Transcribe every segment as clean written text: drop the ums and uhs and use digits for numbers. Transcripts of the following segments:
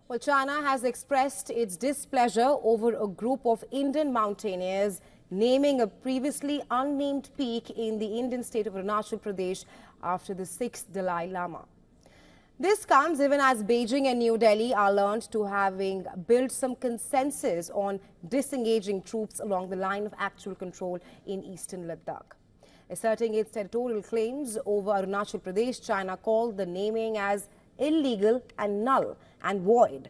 Well, China has expressed its displeasure over a group of Indian mountaineers naming a previously unnamed peak in the Indian state of Arunachal Pradesh after the 6th Dalai Lama. This comes even as Beijing and New Delhi are learned to having built some consensus on disengaging troops along the line of actual control in eastern Ladakh. Asserting its territorial claims over Arunachal Pradesh, China called the naming as illegal and null and void.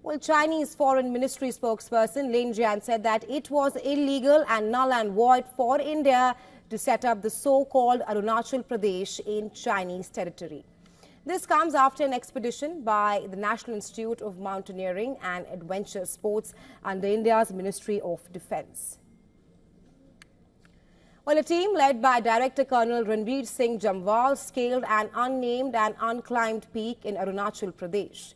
Well, Chinese Foreign Ministry spokesperson Lin Jian said that it was illegal and null and void for India to set up the so-called Arunachal Pradesh in Chinese territory. This comes after an expedition by the National Institute of Mountaineering and Adventure Sports under India's Ministry of Defence. Well, a team led by Director Colonel Ranveer Singh Jamwal scaled an unnamed and unclimbed peak in Arunachal Pradesh.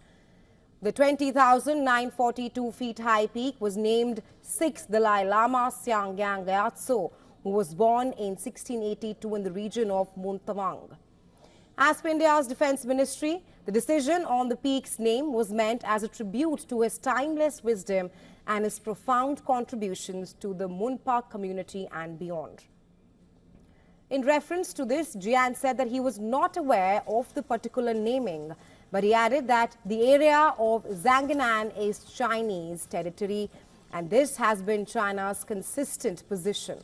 The 20,942 feet high peak was named 6th Dalai Lama Siangyang Gyatso, who was born in 1682 in the region of Muntawang. As per India's Defence Ministry, the decision on the peak's name was meant as a tribute to his timeless wisdom and his profound contributions to the Munpa community and beyond. In reference to this, Jian said that he was not aware of the particular naming, but he added that the area of Zhangnan is Chinese territory, and this has been China's consistent position.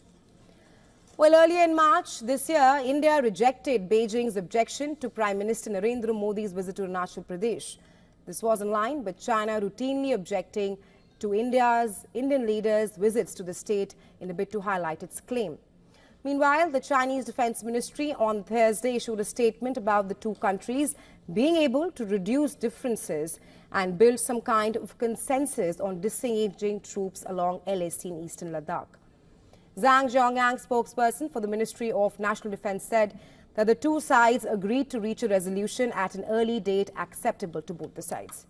Well, earlier in March this year, India rejected Beijing's objection to Prime Minister Narendra Modi's visit to Arunachal Pradesh. This was in line with China routinely objecting to Indian leaders' visits to the state in a bid to highlight its claim. Meanwhile, the Chinese Defence Ministry on Thursday issued a statement about the two countries being able to reduce differences and build some kind of consensus on disengaging troops along LAC in eastern Ladakh. Zhang Zhongyang, spokesperson for the Ministry of National Defence, said that the two sides agreed to reach a resolution at an early date acceptable to both the sides.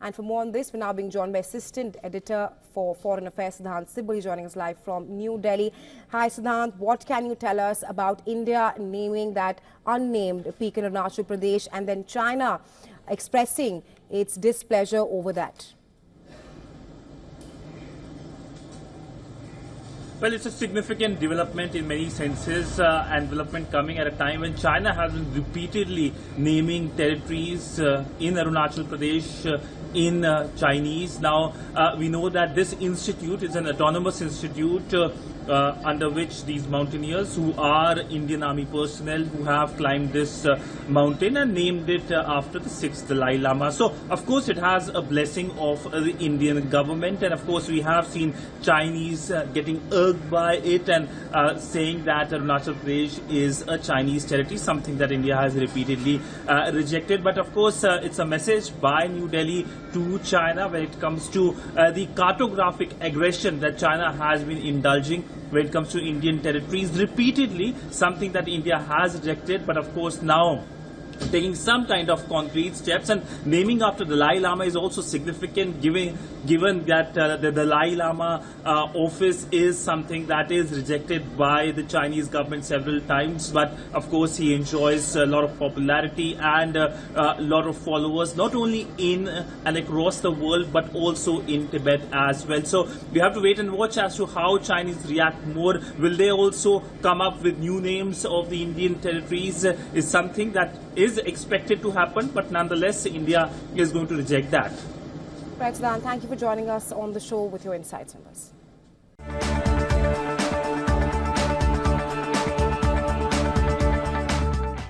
And for more on this, we're now being joined by Assistant Editor for Foreign Affairs, Siddhant Sibal, joining us live from New Delhi. Hi, Siddhant. What can you tell us about India naming that unnamed peak in Arunachal Pradesh and then China expressing its displeasure over that? Well, it's a significant development in many senses, and development coming at a time when China has been repeatedly naming territories in Arunachal Pradesh in Chinese. Now, we know that this institute is an autonomous institute under which these mountaineers, who are Indian Army personnel, who have climbed this mountain and named it after the 6th Dalai Lama. So, of course, it has a blessing of the Indian government, and of course, we have seen Chinese getting irked by it and saying that Arunachal Pradesh is a Chinese territory, something that India has repeatedly rejected. But of course, it's a message by New Delhi to China when it comes to the cartographic aggression that China has been indulging when it comes to Indian territories repeatedly, something that India has rejected, but of course now taking some kind of concrete steps. And naming after Dalai Lama is also significant, given that the Dalai Lama office is something that is rejected by the Chinese government several times. But of course, he enjoys a lot of popularity and a lot of followers, not only in and across the world, but also in Tibet as well. So we have to wait and watch as to how Chinese react more. Will they also come up with new names of the Indian territories? Is something that is expected to happen, but nonetheless, India is going to reject that. Right, Siddhant, thank you for joining us on the show with your insights on this.